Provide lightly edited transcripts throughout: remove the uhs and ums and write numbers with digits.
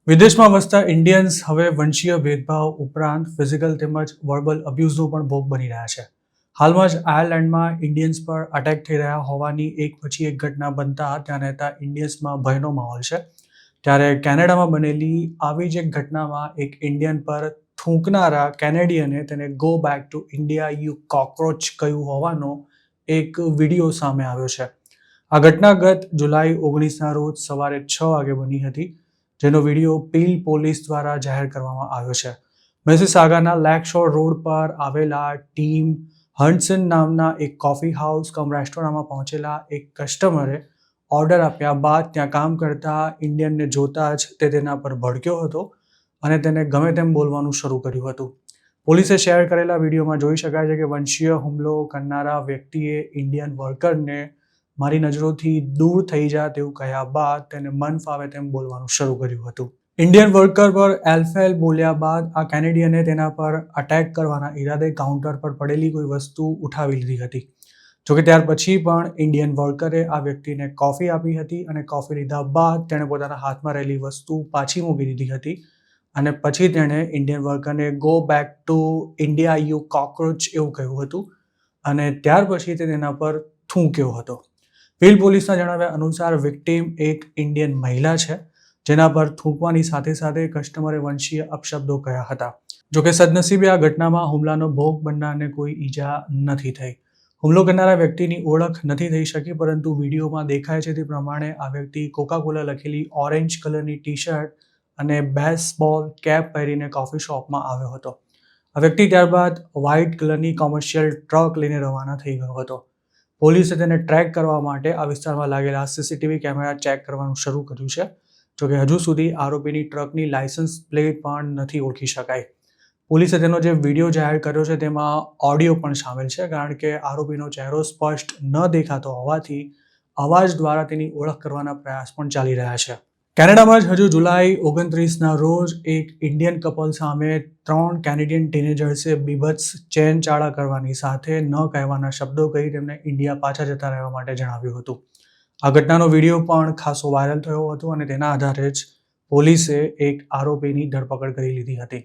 વિદેશમાં વસતા ઇન્ડિયન્સ હવે વંશીય ભેદભાવ ઉપરાંત ફિઝિકલ તેમજ વર્બલ અબ્યુઝનો પણ ભોગ બની રહ્યા છે. હાલમાં જ આયર્લેન્ડમાં ઇન્ડિયન્સ પર અટેક થઈ રહ્યા હોવાની એક પછી એક ઘટના બનતા ત્યાં રહેતા ઇન્ડિયન્સમાં ભયનો માહોલ છે. ત્યારે કેનેડામાં બનેલી આવી જ એક ઘટનામાં એક ઇન્ડિયન પર થૂંકનારા કેનેડિયને તેને go back to India you cockroach કહ્યું હોવાનો એક વિડીયો સામે આવ્યો છે. આ ઘટના ગત જુલાઈ 19ના રોજ સવારે 6 વાગે બની હતી, જેનો વિડીયો પીલ પોલીસ દ્વારા જાહેર કરવામાં આવ્યો છે. મિસિસાગાના લેકશોર રોડ પર આવેલા ટીમ હન્ટસન નામના એક કોફી હાઉસ કમ રેસ્ટોરન્ટમાં પહોંચેલા એક કસ્ટમરે ઓર્ડર આપ્યા બાદ ત્યાં કામ કરતા ઇન્ડિયનને જોતા જ તે તેના પર ભડક્યો હતો અને તેને ગમે તેમ બોલવાનું શરૂ કર્યું હતું. પોલીસે શેર કરેલા વિડીયોમાં જોઈ શકાય છે કે વંશીય હુમલો કરનારા વ્યક્તિએ ઇન્ડિયન વર્કરને મારી નજરોથી દૂર થઈ જા તેવું કહ્યા બાદ તેને મન ફાવે તેમ બોલવાનું શરૂ કર્યું હતું. ઇન્ડિયન વર્કર પર એલફેલ બોલ્યા બાદ આ કેનેડિયને તેના પર અટેક કરવાના ઈરાદે કાઉન્ટર પર પડેલી કોઈ વસ્તુ ઉઠાવી લીધી હતી. જોકે ત્યાર પછી પણ ઇન્ડિયન વર્કરે આ વ્યક્તિને કોફી આપી હતી અને કોફી લીધા બાદ તેણે પોતાના હાથમાં રહેલી વસ્તુ પાછી મૂકી દીધી હતી અને પછી તેણે ઇન્ડિયન વર્કરને go back to India you cockroach એવું કહ્યું હતું અને ત્યાર પછી તે તેના પર થૂંક્યો હતો. પીલ પોલીસના જણાવ્યા અનુસાર વિક્ટીમ એક ઇન્ડિયન મહિલા છે, જેના પર થૂંકવાની સાથે સાથે કસ્ટમરે વંશીય અપશબ્દો કહ્યા હતા. જોકે સદનસીબે આ ઘટનામાં હુમલાનો ભોગ બનનારને કોઈ ઈજા નથી થઈ. હુમલો કરનારા વ્યક્તિની ઓળખ નથી થઈ શકી, પરંતુ વિડીયોમાં દેખાય છે તે પ્રમાણે આ વ્યક્તિ કોકા-કોલા લખેલી ઓરેન્જ કલરની ટી શર્ટ અને બેસબોલ કેપ પહેરીને કોફી શોપમાં આવ્યો હતો. આ વ્યક્તિ ત્યારબાદ વ્હાઇટ કલરની કોમર્શિયલ ટ્રક લઈને રવાના થઈ ગયો હતો. પોલીસે તેને ટ્રેક કરવા માટે આ વિસ્તારમાં લાગેલા સીસીટીવી કેમેરા ચેક કરવાનું શરૂ કર્યું છે. જોકે હજુ સુધી આરોપીની ટ્રકની લાયસન્સ પ્લેટ પણ નથી ઓળખી શકાઈ. પોલીસે તેનો જે વિડીયો જાહેર કર્યો છે તેમાં ઓડિયો પણ સામેલ છે, કારણ કે આરોપીનો ચહેરો સ્પષ્ટ ન દેખાતો હોવાથી અવાજ દ્વારા તેની ઓળખ કરવાના પ્રયાસ પણ ચાલી રહ્યા છે. કેનેડામાં જ હજુ જુલાઈ 29ના રોજ એક ઇન્ડિયન કપલ સામે 3 કેનેડિયન ટીનેજર્સે બીભત્સ ચેનચાળા કરવાની સાથે ન કહેવાના શબ્દો કહી તેમને ઇન્ડિયા પાછા જતા રહેવા માટે જણાવ્યું હતું. આ ઘટનાનો વિડીયો પણ ખાસો વાયરલ થયો હતો અને તેના આધારે જ પોલીસે એક આરોપીની ધરપકડ કરી લીધી હતી.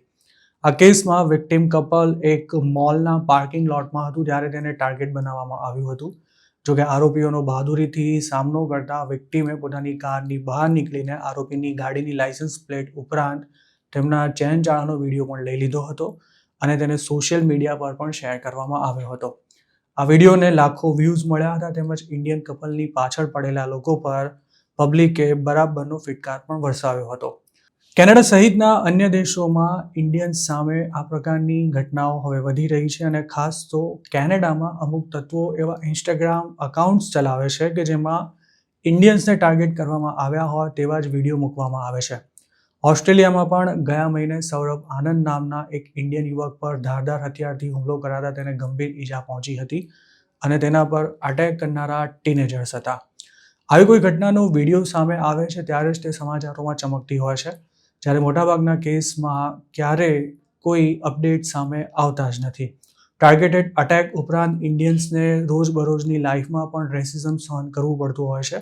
આ કેસમાં વિક્ટિમ કપલ એક મોલના પાર્કિંગ લોટમાં હતું ત્યારે તેને ટાર્ગેટ બનાવવામાં આવ્યું હતું. જોકે આરોપીઓનો બહાદુરીથી સામનો કરતા વિક્ટિમે પોતાની કારની બહાર નીકળીને આરોપીની ગાડીની લાયસન્સ પ્લેટ ઉપરાંત તેમના ચેનચાળાનો વિડીયો પણ લઈ લીધો હતો અને તેને સોશિયલ મીડિયા પર પણ શેર કરવામાં આવ્યો હતો. આ વિડીયોને લાખો વ્યૂઝ મળ્યા હતા તેમજ ઇન્ડિયન કપલની પાછળ પડેલા લોકો પર પબ્લિકે બરાબરનો ફિટકાર પણ વરસાવ્યો હતો. કેનેડા સહિતના અન્ય દેશોમાં ઇન્ડિયન્સ સામે આ પ્રકારની ઘટનાઓ હવે વધી રહી છે અને ખાસ તો કેનેડામાં અમુક તત્વો એવા ઇન્સ્ટાગ્રામ અકાઉન્ટ્સ ચલાવે છે કે જેમાં ઇન્ડિયન્સને ટાર્ગેટ કરવામાં આવ્યા હોય તેવા જ વિડીયો મૂકવામાં આવે છે. ઓસ્ટ્રેલિયામાં પણ ગયા મહિને સૌરભ આનંદ નામના એક ઇન્ડિયન યુવક પર ધારદાર હથિયારથી હુમલો કરાતા તેને ગંભીર ઈજા પહોંચી હતી અને તેના પર અટેક કરનારા ટીનેજર્સ હતા. આવી કોઈ ઘટનાનો વિડીયો સામે આવે છે ત્યારે જ તે સમાચારોમાં ચમકતી હોય છે, જ્યારે મોટાભાગના કેસમાં ક્યારેય કોઈ અપડેટ સામે આવતા જ નથી. ટાર્ગેટેડ અટેક ઉપરાંત ઇન્ડિયન્સને રોજબરોજની લાઈફમાં પણ રેસિઝમ સહન કરવું પડતું હોય છે,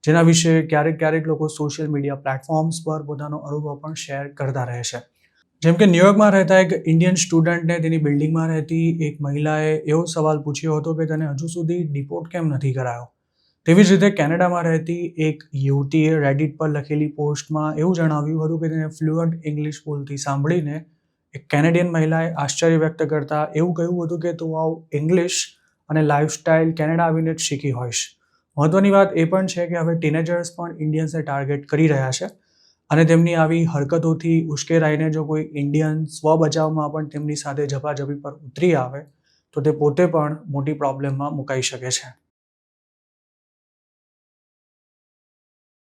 જેના વિશે ક્યારેક લોકો સોશિયલ મીડિયા પ્લેટફોર્મ્સ પર પોતાનો અનુભવ પણ શેર કરતા રહે છે. જેમ કે ન્યૂયોર્કમાં રહેતા એક ઇન્ડિયન સ્ટુડન્ટને તેની બિલ્ડિંગમાં રહેતી એક મહિલાએ એવો સવાલ પૂછ્યો હતો કે તેને હજુ સુધી ડિપોર્ટ કેમ નથી કરાયો. તેવી જ રીતે કેનેડામાં રહેતી એક યુવતીએ રેડિટ પર લખેલી પોસ્ટમાં એવું જણાવ્યું હતું કે તેને ફ્લુઅન્ટ ઇંગ્લિશ બોલતી સાંભળીને એક કેનેડિયન મહિલાએ આશ્ચર્ય વ્યક્ત કરતા એવું કહ્યું હતું કે તું આવું ઇંગ્લિશ અને લાઇફસ્ટાઇલ કેનેડા આવીને જ શીખી હોઈશ. મહત્વની વાત એ પણ છે કે હવે ટીનેજર્સ પણ ઇન્ડિયન્સને ટાર્ગેટ કરી રહ્યા છે અને તેમની આવી હરકતોથી ઉશ્કેરાઈને જો કોઈ ઇન્ડિયન સ્વબચાવમાં પણ તેમની સાથે ઝપાઝપી પર ઉતરી આવે તો તે પોતે પણ મોટી પ્રોબ્લેમમાં મુકાઈ શકે છે.